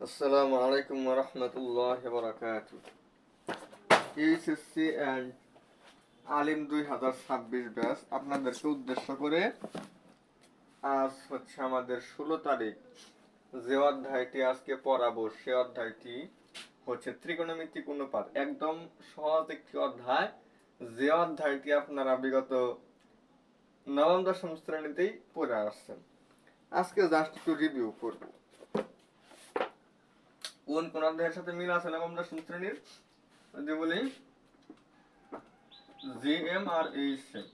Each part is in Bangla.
আসসালামু আলাইকুম ওয়া রাহমাতুল্লাহি ওয়া বারাকাতুহু। এইচএসসি এন্ড আলিম 2026 ব্যাচ আপনাদেরকে উদ্দেশ্য করে আজ হচ্ছে আমাদের 16 তারিখ। যে অধ্যায়টি আজকে পড়াবো সে অধ্যায়টি হচ্ছে ত্রিকোণমিতিক অনুপাত। একদম সহজ একটি অধ্যায়, যে অধ্যায়টি আপনারা বিগত নবম দশম শ্রেণীতেই পড়ে আসছেন। আজকে জাস্ট একটু রিভিউ করব কোন কোন অধ্যায়ের সাথে মিল আছে নবম দশম শ্রেণীর। যদি বলি জিএম আর এইচএম,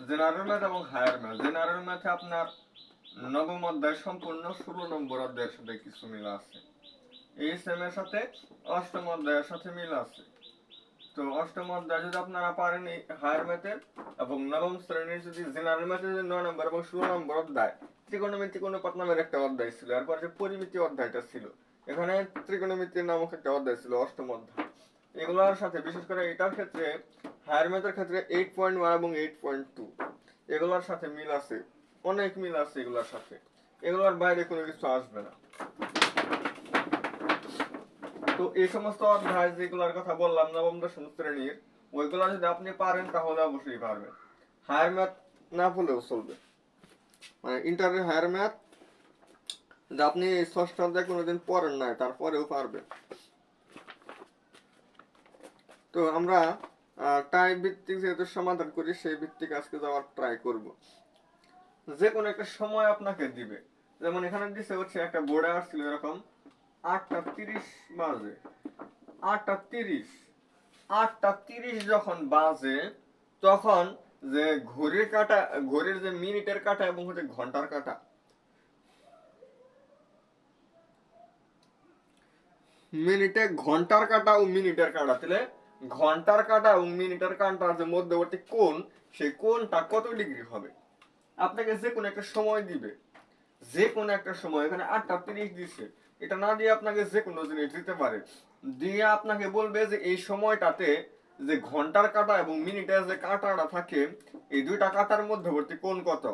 জেনারেল ম্যাথ এবং হায়ার ম্যাথ। জেনারেল ম্যাথে আপনার নবম অধ্যায় সম্পূর্ণ 16 নম্বর অধ্যায়ের সাথে কিছু মিল আছে। এইচএম এর সাথে অষ্টম অধ্যায়ের সাথে মিল আছে। তো অষ্টম অধ্যায় যদি আপনারা পারেন এই হায়ার ম্যাথের, এবং নবম শ্রেণীর যদি জেনারেল ম্যাথের 9 নম্বর এবং 16 নম্বর অধ্যায় ত্রিকোণমিতিক অনুপাত নামের একটা অধ্যায় ছিল, এরপর যে পরিমিতি অধ্যায়টা ছিল, এখানে ত্রিকোণমিতির নামক একটা অধ্যায় ছিল, অষ্টম অধ্যায়। এগুলোর সাথে বিশেষ করে এটার ক্ষেত্রে, হায়ার ম্যাথের ক্ষেত্রে 8.1 এবং 8.2 এগুলোর সাথে মিল আছে, অনেক মিল আছে এগুলোর সাথে। এগুলোর বাইরে কোনো কিছু আসবে না। তো এই সমস্ত অধ্যায় যেগুলোর কথা বললাম নবম দশম শ্রেণীর, ওইগুলো যদি আপনি পারেন তাহলে অবশ্যই পারবেন। হায়ার ম্যাথ না বললেও চলবে, মানে ইন্টারের হায়ার ম্যাথ যদি আপনি ষষ্ঠ অধ্যায় কোনোদিন পড়েন না তারপরেও পারবেন। তো আমরা টাইপ ভিত্তিক যেহেতু সমাধান করি, সেই ভিত্তিক আজকে যাওয়ার ট্রাই করব। যে কোনো একটা সময় আপনাকে দিবে, যেমন এখানে দিছে হচ্ছে একটা বোর্ডে আসছিল এরকম 8টা 30 বাজে। 8টা 30, 8টা 30 যখন বাজে, তখন যে ঘড়ির কাঁটা, ঘড়ির যে মিনিটের কাঁটা এবং হচ্ছে ঘন্টার কাঁটা, মিনিটে ঘন্টার কাঁটা ও মিনিটের কাঁটা, তাহলে ঘন্টার কাঁটা এবং মিনিটের কাঁটার যে মধ্যবর্তী কোণ, সেই কোণটা কত ডিগ্রি হবে। আপনাকে যে কোনো একটা সময় দিবে, যে কোনো একটা সময়, এখানে 8টা 30 দিছে, এটা না দিয়ে আপনাকে যে কোনো জিনিস দিতে পারে, দিয়ে আপনাকে বলবে যে এই সময়টাতে যে ঘন্টার কাঁটা এবং মিনিটের যে কাঁটাটা থাকে, এই দুইটা কাঁটার মধ্যবর্তী কোণ কত।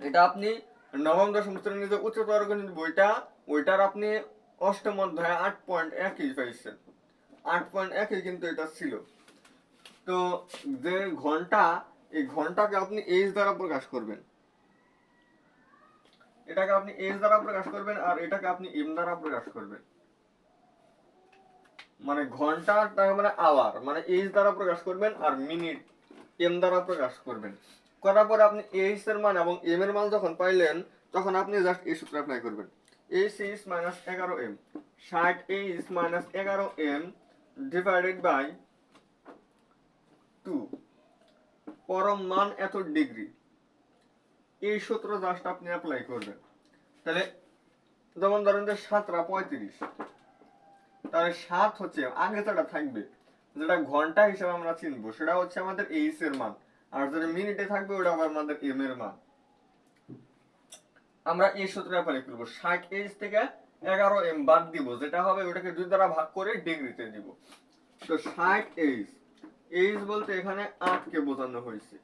এটা আপনি নবম দশম শ্রেণীর যে উচ্চতর গণিত বইটা, ওইটার আপনি অষ্টম অধ্যায়ে 8.1 পাইছেন। 8.1 কিন্তু এটা ছিল। তো যে ঘন্টা, এই ঘন্টাকে আপনি এইচ দ্বারা প্রকাশ করবেন, এটাকে আপনি এইচ দ্বারা প্রকাশ করবেন, আর এটাকে আপনি এম দ্বারা প্রকাশ করবেন। মানে ঘন্টা মানে আওয়ার, মানে এইচ দ্বারা প্রকাশ করবেন, আর মিনিট এম দ্বারা প্রকাশ করবেন। করার পরে আপনি এইচ এর মান এবং এম এর মান যখন পাইলেন, তখন আপনি জাস্ট এই সূত্র অ্যাপ্লাই করবেন। H is minus 11m, 60 minus 11m divided by 2, পরম মান এত ডিগ্রি। এই সূত্র জাস্ট আপনি অ্যাপ্লাই করবেন। তাহলে যেমন ধরেন যে 7টা 35, তাহলে 7 হচ্ছে আগে যেটা থাকবে, যেটা ঘন্টা হিসেবে আমরা চিনবো, সেটা হচ্ছে আমাদের এইচ এর মান, আর যেটা মিনিটে থাকবে ওটা আবার আমাদের এম এর মান। আমরা এই সূত্রে অ্যাপ্লাই করবো। 60h থেকে 11m বাদ দিব, যেটা হবে ওটাকে 2 দ্বারা ভাগ করে ডিগ্রিতে দিব। তো 60h, এইচ বলতে এখানে 8 কে বোঝানো হয়েছে,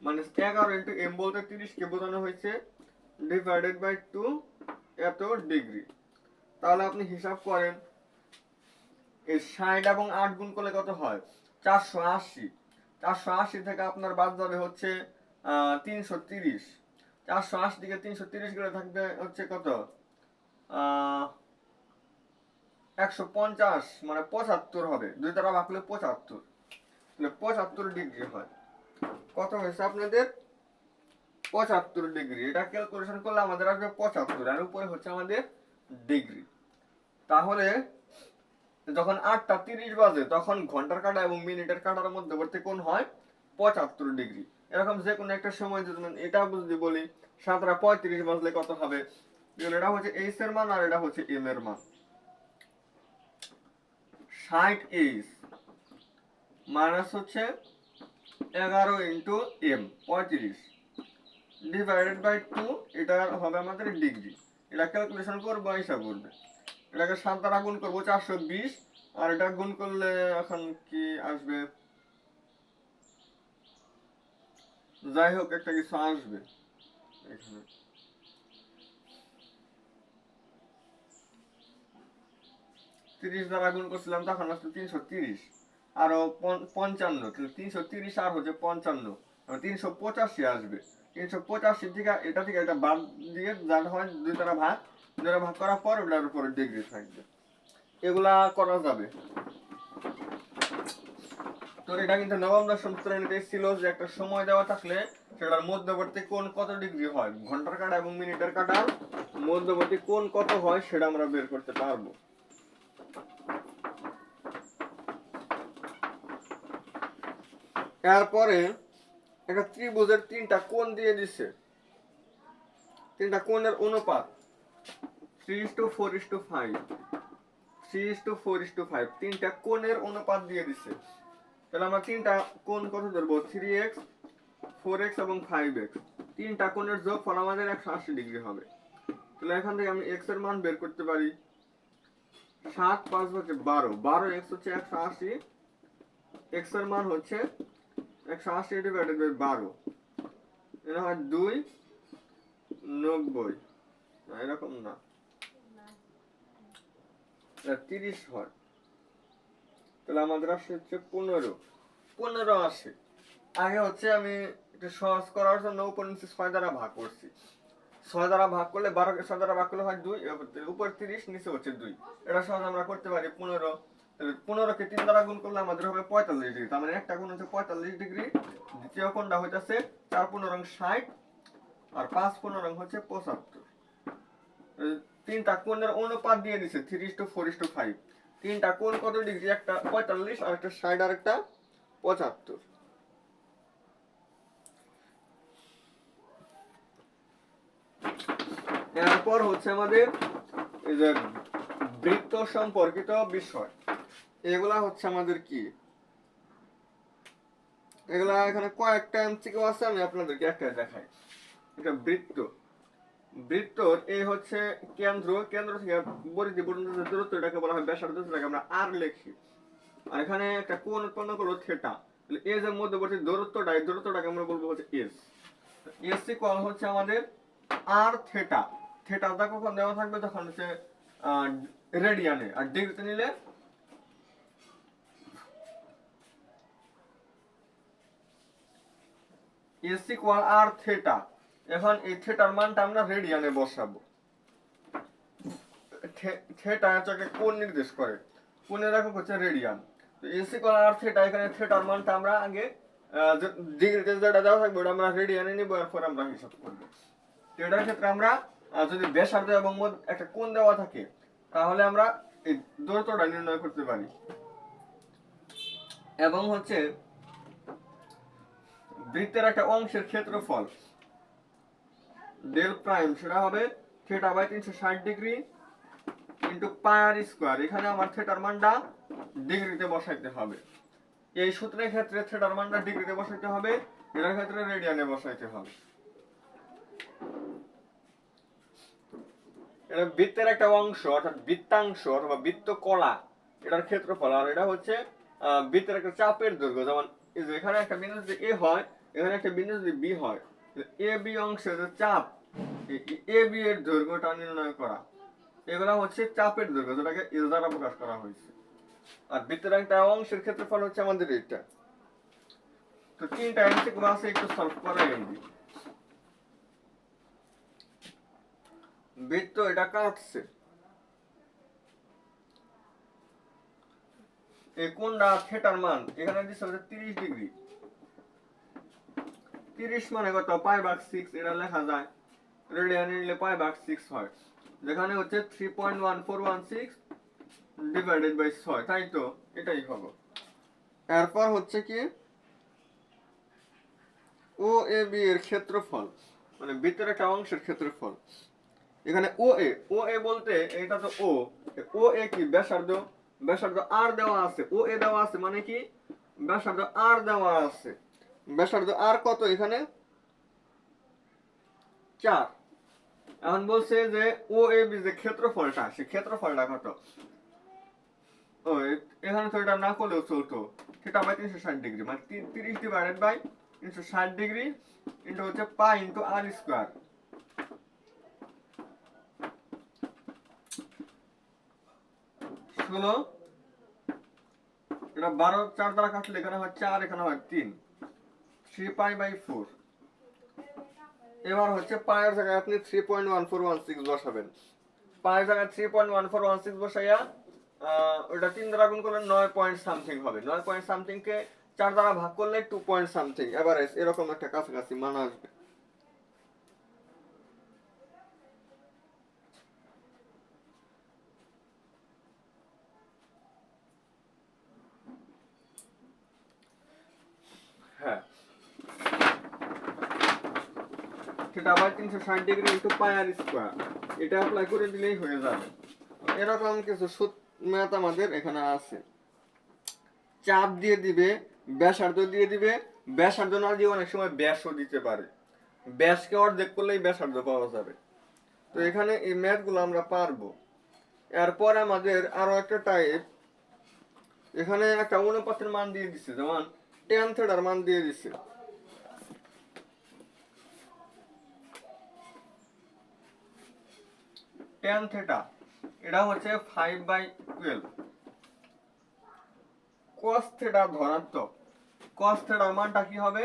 মানে 11 ইন্টু এম বলতে 30 কে বোঝানো হয়েছে, ডিভাইডেড বাই 2 এত ডিগ্রি। তাহলে আপনি হিসাব করেন, এই 60 এবং 8 গুণ করলে কত হয়, 480। 480 থেকে আপনার বাদ যাবে হচ্ছে 330। 480 থেকে 330 করে থাকবে হচ্ছে কত, 150, মানে 75 হবে। 2 দ্বারা ভাগলে 75, তাহলে 75 ডিগ্রি হয়। কত হয়েছে আপনাদের, 75 ডিগ্রি। এটা ক্যালকুলেশন করলে আমাদের আসবে 75, আর উপরে হচ্ছে আমাদের ডিগ্রি। তাহলে যখন 8টা 30 বাজে, তখন ঘন্টার কাঁটা এবং মিনিটের কাঁটার মধ্যবর্তী কোণ হয় 75 ডিগ্রি। এরকম যে কোনো একটা সময় যদি এটা যদি বলি 7টা 35 বাজলে কত হবে, এটা হচ্ছে এইচ এর মান আর এটা হচ্ছে এম এর মান। 60h মাইনাস হচ্ছে 11 ইন্টু এম 35 ডিভাইডেড বাই 2, এটা হবে আমাদের ডিগ্রি। এটা ক্যালকুলেশন করবো, হিসাব করবে, এটাকে 7 দ্বারা গুণ করবো 420, আর এটা গুণ করলে এখন কি আসবে, যাই হোক একটা কিছু আসবে এখানে। 30 দ্বারা গুণ করছিলাম তখন আসলে 330, আরো 55, তাহলে 330 আর হচ্ছে 55, 385 আসবে। 385 থেকে এটা বাদ দিয়ে যার হয় 2 দ্বারা ভাগ, 2 দ্বারা ভাগ করার পর ওটার উপরে ডিগ্রি থাকবে। এগুলা করা যাবে। তো এটা কিন্তু নবম দশম শ্রেণীতে ছিল যে একটা সময় দেওয়া থাকলে সেটার মধ্যবর্তী কোণ কত ডিগ্রি হয়, ঘন্টার কাঁটা এবং মিনিটের কাঁটার মধ্যবর্তী কোণ কত হয় সেটা আমরা বের করতে পারবো। এরপরে একটা ত্রিভুজের 3টা কোণ দিয়ে দিছে, 3টা কোণের অনুপাত 3:4:5, 3:4:5, 3টা কোণের অনুপাত দিয়ে দিছে। তাহলে আমরা 3টা কোণ কত ধরবো, 3x, 4x এবং 5x, 3টা কোণের যোগফল আমাদের 180 ডিগ্রি হবে। তাহলে এখান থেকে আমি x এর মান বের করতে পারি, 7 5 হচ্ছে 12, 12x হচ্ছে 180, x এর মান হচ্ছে 180 ডিভাইডেড বাই 12, এটা হয় 290, এরকম না, 30 হয়। তাহলে আমাদের আসে হচ্ছে 15 আসে। আগে হচ্ছে আমি একটু সহজ করার জন্য উপর নিচে 6 দ্বারা ভাগ করছি। 6 দ্বারা ভাগ করলে 12কে 6 দ্বারা ভাগ করলে হয় 2, উপর 30, নিচে হচ্ছে 2। এটা সহজ আমরা করতে পারি 15। তাহলে 15কে 3 দ্বারা গুণ করলে আমাদের হবে 45 ডিগ্রি। তার মানে একটা গুণ হচ্ছে 45 ডিগ্রি, দ্বিতীয় কোণটা হইতাছে 4 15 60 আর 5 15 হচ্ছে 75। 3টা কোণের অনুপাত দিয়ে দিছে 3:4:5। 3টা কোণ কত ডিগ্রি, একটা 45 আর একটা 60 আর একটা 75। এরপর হচ্ছে আমাদের এই যে বৃত্ত সম্পর্কিত বিষয়, এগুলা হচ্ছে আমাদের কি, এগুলা এখানে কয়েকটা এমসিকিউ আছে, আমি আপনাদেরকে একটা দেখাই। এটা বৃত্তর এই হচ্ছে কেন্দ্র থেকে পরিধি পর্যন্ত যে দূরত্ব, এটাকে বলা হয় ব্যাসার্ধ, যেটাকে আমরা আর লিখি। আর এখানে একটা কোণ উৎপন্ন করলো থিটা, তাহলে এজ এর মধ্যবর্তী দূরত্বটাকে আমরা বলবো হচ্ছে এস। এস ইকুয়াল হচ্ছে আমাদের আর থিটা। থিটাটা কখন দেওয়া থাকবে, তখন হচ্ছে রেডিয়ানে, আর ডিগ্রিতে নিলে এস ইকুয়াল আর থিটা। এখন এই থিটার মানটা আমরা রেডিয়ানে বসাবো। থিটা হচ্ছে কোণ নির্দেশ করে, কোণের একক হচ্ছে রেডিয়ান। তো এস ইকুয়াল আর থিটা, এখানে থিটার মানটা আমরা আগে ডিগ্রিতে যেটা দেওয়া থাকবে ওটা আমরা রেডিয়ানে নিব, এরপর আমরা হিসাব করবো। তো এটার ক্ষেত্রে আমরা যদি ব্যাসার্ধ এবং একটা কোণ দেওয়া থাকে তাহলে আমরা এই দূরত্বটা নির্ণয় করতে পারি। এবং হচ্ছে বৃত্তের একটা অংশের ক্ষেত্রফল ডেল প্রাইম, সেটা হবে theta by 360 degree into pi r square. এখানে আমার থিটার মানটা ডিগ্রিতে বসাইতে হবে। এই সূত্রের ক্ষেত্রে থিটার মানটা ডিগ্রিতে বসাইতে হবে, এটার ক্ষেত্রে রেডিয়ানে বসাইতে হবে। এটা বৃত্তের একটা অংশ, অর্থাৎ বৃত্তাংশ অথবা বৃত্তকলা, এটার ক্ষেত্রফল। আর এটা হচ্ছে বৃত্তের একটা চাপের দৈর্ঘ্য। যেমন এখানে একটা বিন্দু যদি এ হয়, এখানে একটা বিন্দু যদি বি হয়, এ বি অংশের চাপ, এ বি এর দৈর্ঘ্যটা নির্ণয় করা, এগুলা হচ্ছে চাপের দৈর্ঘ্য, যেটাকে এল দ্বারা প্রকাশ করা হয়েছে। আর বৃত্তের একটা অংশের ক্ষেত্রফল হচ্ছে আমাদের এটা। তো 3টা এমসিকিউ আছে, একটু সলভ করাই দিই। বৃত্ত এটা কাটছে, এই কোণটা থিটার মান এখানে দিচ্ছে হচ্ছে 30 ডিগ্রি। 30 মানে কত, π/6, এটা লেখা যায়, রেডিয়ানে নিলে π/6 হয়, যেখানে হচ্ছে 3.1416 ডিভাইডেড বাই 6, তাই তো এটাই হবে। এরপর হচ্ছে কি ও এ বি এর ক্ষেত্রফল, মানে বৃত্তের একটা অংশের ক্ষেত্রফল। এখানে ও এ বলতে এটা তো ও এ কি ব্যাসার্ধ, ব্যাসার্ধ আর দেওয়া আছে, ও এ দেওয়া আছে মানে কি ব্যাসার্ধ আর দেওয়া আছে। ব্যাসার্ধ আর কত, এখানে 4। এখন বলছে যে ও এ বি যে ক্ষেত্রফলটা, সে ক্ষেত্রফলটা কত, ও এখানে তো এটা না করলেও চলতো, সেটা বাই 360 ডিগ্রি, মানে 30 ডিভাইডেড বাই 360 ডিগ্রি ইন্টু হচ্ছে পাই ইন্টু আর স্কোয়ার। 16, এটা 12 4 দ্বারা কাটলে এখানে হয় 4, এখানে হয় 3, 3π/4। এবার হচ্ছে পায়ের জায়গায় আপনি 3.1416 বসাবেন। পায়ের জায়গায় 3.1416 বসাইয়া ওটা 3 দ্বারা গুণ করলে 9 পয়েন্ট সামথিং হবে। 9 পয়েন্ট সামথিং কে 4 দ্বারা ভাগ করলে 2 পয়েন্ট সামথিং এভারেজ এরকম একটা কাছাকাছি মান আসবে। হ্যাঁ, সেটা আবার 360 ডিগ্রি ইন্টু পাই আর স্কয়ার, এটা অ্যাপ্লাই করে দিলেই হয়ে যাবে। এরকম কিছু ম্যাথ আমাদের এখানে আছে। চাপ দিয়ে দিবে, ব্যাসার্ধ দিয়ে দিবে, ব্যাসার্ধ না দিয়ে অনেক সময় ব্যাসও দিতে পারে। ব্যাসকে অর্ধেক করলেই ব্যাসার্ধ পাওয়া যাবে। তো এখানে এই ম্যাথগুলো আমরা পারবো। এরপর আমাদের আরো একটা টাইপ, এখানে একটা অনুপাতের মান দিয়ে দিচ্ছে, যেমন tan থিটার মান দিয়ে দিচ্ছে। tan থিটা এটা হচ্ছে 5/12। cos থিটা ধনাত্মক, cos থিটার মানটা কি হবে?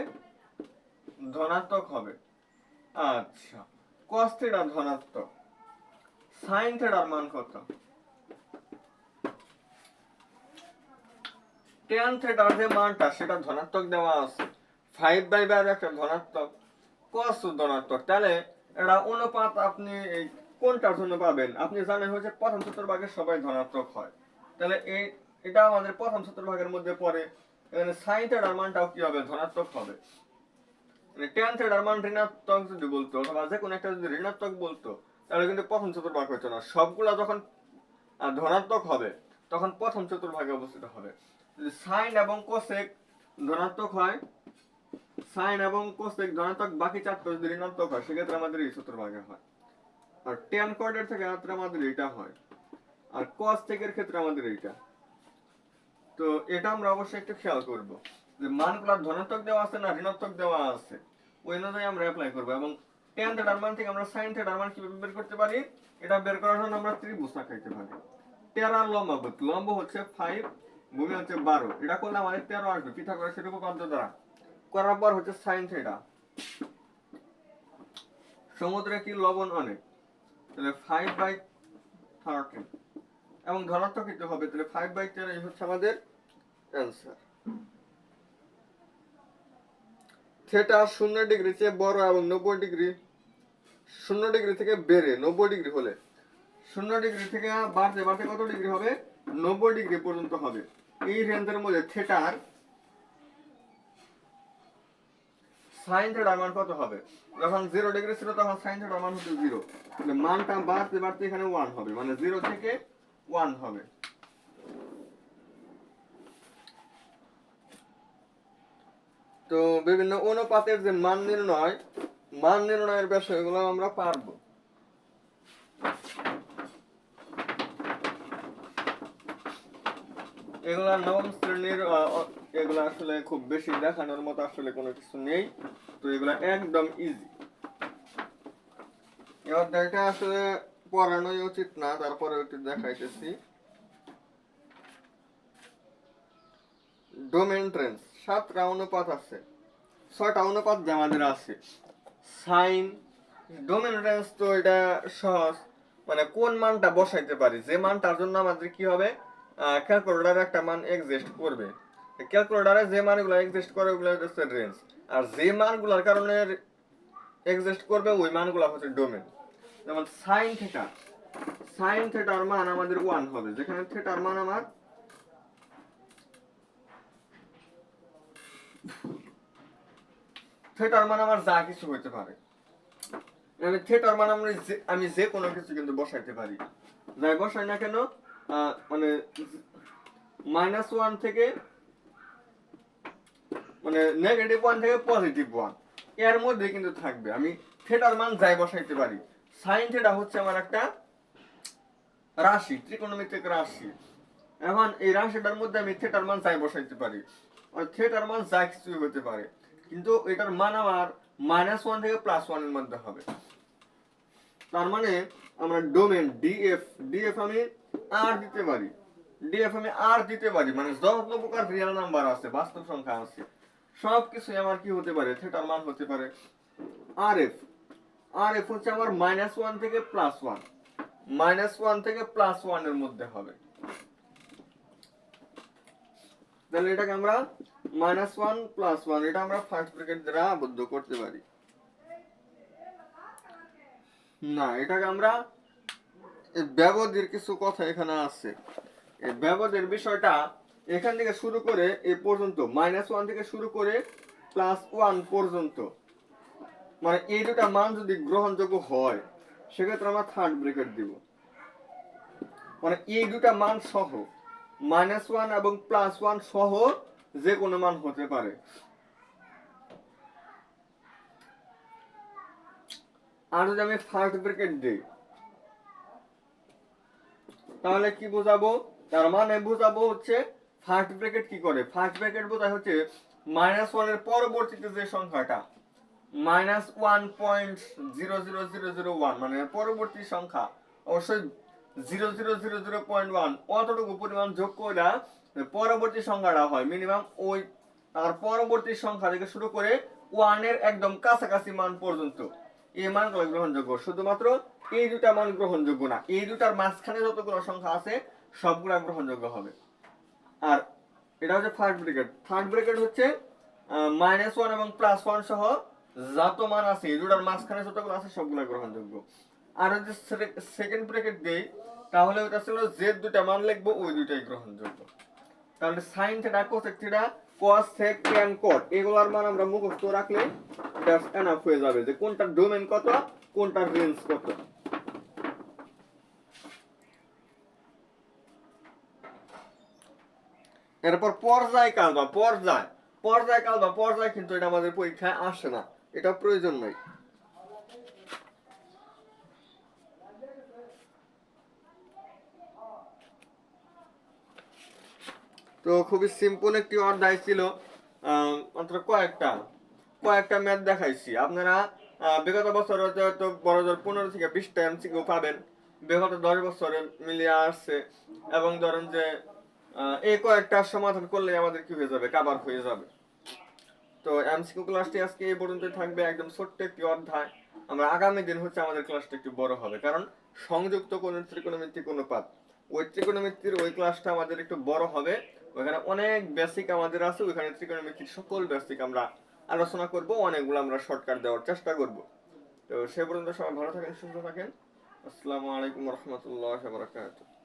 ধনাত্মক হবে। আচ্ছা, cos থিটা ধনাত্মক, sin থিটার মান কত? tan থিটার যে মানটা সেটা ধনাত্মক দেওয়া আছে, 5/12 একটা ধনাত্মক, cos ধনাত্মক, তাহলে এটা অনুপাত আপনি এই কোনটার জন্য পাবেন? আপনি জানেন হচ্ছে প্রথম চতুর্ভাগের সবাই ধনাত্মক হয়, তাহলে এটা আমাদের প্রথম চতুর্ভাগের মধ্যে পড়ে। এখানে sin থিটার মানটাও কি হবে? ধনাত্মক হবে। tan থিটার মান ঋণাত্মক যদি বলতো, অথবা যে কোনো একটা যদি ঋণাত্মক বলতো, তাহলে কিন্তু প্রথম চতুর্ভাগ হতো না। সবগুলা যখন ধনাত্মক হবে তখন প্রথম চতুর্ভাগে অবস্থিত হবে। যদি সাইন এবং কোসেক ধনাত্মক হয়, সাইন এবং কোসেক ধনাত্মক, বাকি চারটা যদি ঋণাত্মক হয়, সেক্ষেত্রে আমাদের এই চতুর্ভাগে হয়। আর tan কর্ডের থেকে আমাদের এটা হয়, আর cos থেকে ক্ষেত্রে আমাদের এইটা। তো এটা আমরা অবশ্যই একটু খেয়াল করব যে মানগুলো ধনাত্মক দেওয়া আছে না ঋণাত্মক দেওয়া আছে, ওই অনুযায়ী আমরা অ্যাপ্লাই করব। এবং tan থিটার মান থেকে আমরা sin থিটার মান কিভাবে বের করতে পারি? এটা বের করার জন্য আমরা ত্রিভুজ আঁকাইতে পারি। 13 লম্ব, লম্ব হচ্ছে 5, ভূমি হচ্ছে 12, এটা করলে আমাদের 13 আসবে পিথাগোরাসের উপপাদ্য দ্বারা। করার পর হচ্ছে sin থিটা, সমুদ্রে কি লবণ অনেক, তাহলে 5/13, এবং ধনাত্মক দিতে হবে, তাহলে 5/13 এই হচ্ছে আমাদের অ্যান্সার। থিটা 0 ডিগ্রি চেয়ে বড় এবং 90 ডিগ্রি, 0 ডিগ্রি থেকে বেড়ে 90 ডিগ্রি হলে, 0 ডিগ্রি থেকে বাড়তে বাড়তে কত ডিগ্রি হবে? 90 ডিগ্রি পর্যন্ত হবে। এই রেঞ্জের মধ্যে থিটার সাইন থিটার মান কত হবে? যখন 0 ডিগ্রি ছিল তখন সাইন থিটার মান হচ্ছে 0, তাহলে মানটা বাড়তে বাড়তে এখানে 1 হবে, মানে 0 থেকে 1 হবে। তো বিভিন্ন অনুপাতের যে মান নির্ণয়ের বিষয়গুলো আমরা পারবো। এগুলা নবম শ্রেণীর, এগুলা আসলে খুব বেশি দেখানোর মতো আসলে কোনো কিছু নেই, তো এগুলা একদম ইজি। এই অধ্যায়টা আসলে পড়ানোই উচিত না, তারপরে একটু দেখাইতেছি। ডোমেন ট্রেন্স 7টা অনুপাত আছে, 6টা অনুপাত যে আমাদের আছে। সাইন ডোমেন ট্রেন্স তো এটা সহজ, মানে কোন মানটা বসাইতে পারি, যে মানটার জন্য আমাদের কি হবে, ক্যালকুলেটরে একটা মান এক্সিস্ট করবে। ক্যালকুলেটরে যে মানগুলো এক্সিস্ট করে ওগুলো হচ্ছে রেঞ্জ, আর যে মানগুলোর কারণে এক্সিস্ট করবে ওই মানগুলো হচ্ছে ডোমেন। যেমন সাইন থিটা, সাইন থিটার মান আমাদের 1 হবে, যেখানে থিটার মান আমার থিটার মান আমার যা কিছু হইতে পারে, আমি থিটার মান আমি যে কোনো কিছু কিন্তু বসাইতে পারি, যাই বসাই না কেন, মানে -1 থেকে, মানে -1 থেকে +1 এর মধ্যে কিন্তু থাকবে, আমি থিটার মান যাই বসাইতে পারি। সাইন থিটা হচ্ছে আমার একটা রাশি, ত্রিকোণমিতিক রাশি। এখন এই রাশিটার মধ্যে আমি থিটার মান যাই বসাইতে পারি, আর থিটার মান যা কিছু হতে পারে, কিন্তু এটার মান আমার -1 থেকে +1 এর মধ্যে হবে। তার মানে আমরা ডোমেন ডিএফ আমি আর দিতে পারি, ডিএফ আমি আর দিতে পারি, মানে যত প্রকার রিয়েল নাম্বার আছে, বাস্তব সংখ্যা আছে, সবকিছু আমার কি হতে পারে, থিটার মান হতে পারে আর এফ। আর এফ হচ্ছে আমার -1 থেকে +1, -1 থেকে +1 এর মধ্যে হবে। তাহলে এটাকে আমরা -1 +1 এটা আমরা ফার্স্ট ব্র্যাকেট দ্বারা আবদ্ধ করতে পারি। না, এটাকে আমরা ব্যবধির কিছু কথা এখানে আছে। এই ব্যবধির বিষয়টা এখান থেকে শুরু করে এই পর্যন্ত, -1 থেকে শুরু করে +1 পর্যন্ত, মানে এই দুটা মান যদি গ্রহণযোগ্য হয় সেক্ষেত্রে আমরা থার্ড ব্র্যাকেট দিব। মানে এই দুটা মান সহ, -1 এবং +1 সহ যে কোনো মান হতে পারে। আর যদি আমি ফার্স্ট ব্র্যাকেট দিই তাহলে কি বোঝাবো, তার মানে বোঝাবো হচ্ছে ফার্স্ট ব্র্যাকেট কি করে, ফার্স্ট ব্র্যাকেট বোঝায় হচ্ছে -1 এর পরবর্তীতে যে সংখ্যাটা -1.00001, মানে পরবর্তী সংখ্যা অবশ্যই 0.000.1 অতটুকু পরিমাণ যোগ করে পরবর্তী সংখ্যাটা হয় মিনিমাম ওই তার পরবর্তী সংখ্যা থেকে শুরু করে 1 এর একদম কাছাকাছি মান পর্যন্ত এই মানগুলো গ্রহণযোগ্য। শুধুমাত্র এই দুটা মান গ্রহণযোগ্য না, এই দুটার মাঝখানে যতগুলো সংখ্যা আছে সবগুলা গ্রহণযোগ্য হবে। আর এটা হচ্ছে ফার্স্ট ব্র্যাকেট। থার্ড ব্র্যাকেট হচ্ছে -1 এবং +1 সহ যত মান আছে এই দুটার মাঝখানে যতগুলো আছে সবগুলো গ্রহণযোগ্য। আর যদি সেকেন্ড ব্র্যাকেট দেই তাহলে ওটা ছিল যে দুটা মান লিখবো ওই দুটাই গ্রহণযোগ্য। তাহলে সাইন থিটা, কোসেক থিটা, কস সেক ট্যান কট এগুলোর মান আমরা মুখস্থ রাখলে দ্যাটস এনাফ হয়ে যাবে যে কোনটার ডোমেন কত, কোনটার রেঞ্জ কত। এরপর পর্যায়কাল বা পর্যায় কিন্তু এটা আমাদের পরীক্ষায় আসে না, এটা প্রয়োজন নাই। তো খুবই সিম্পল একটি অধ্যায় ছিল, মাত্র কয়েকটা ম্যাথ দেখাইছি। আপনারা বিগত বছর হয়তো বড় জোর 15 থেকে 20টা এমসিকিউ পাবেন, বিগত 10 বছরে মিলিয়ে আসছে। এবং ধরেন যে এই কয়েকটা সমাধান করলে আমাদের কি হয়ে যাবে, কাভার হয়ে যাবে। তো এমসিকিউ ক্লাসটি আজকে এই পর্যন্ত থাকবে, একদম ছোট্ট একটি অধ্যায়। আমরা আগামী দিন হচ্ছে আমাদের ক্লাসটা একটু বড় হবে, কারণ সংযুক্ত কোণের ত্রিকোণমিতিক অনুপাত ওই ত্রিকোণমিতির ওই ক্লাসটা আমাদের একটু বড় হবে। ওখানে অনেক বেসিক আমাদের আছে, ওইখানে ত্রিকোণমিতির সকল বেসিক আমরা আলোচনা করব, অনেকগুলো আমরা শর্টকাট দেওয়ার চেষ্টা করব। তো সে পর্যন্ত সবাই ভালো থাকেন, সুস্থ থাকেন। আসসালামু আলাইকুম রহমতুল্লাহ বারাকাতুহু।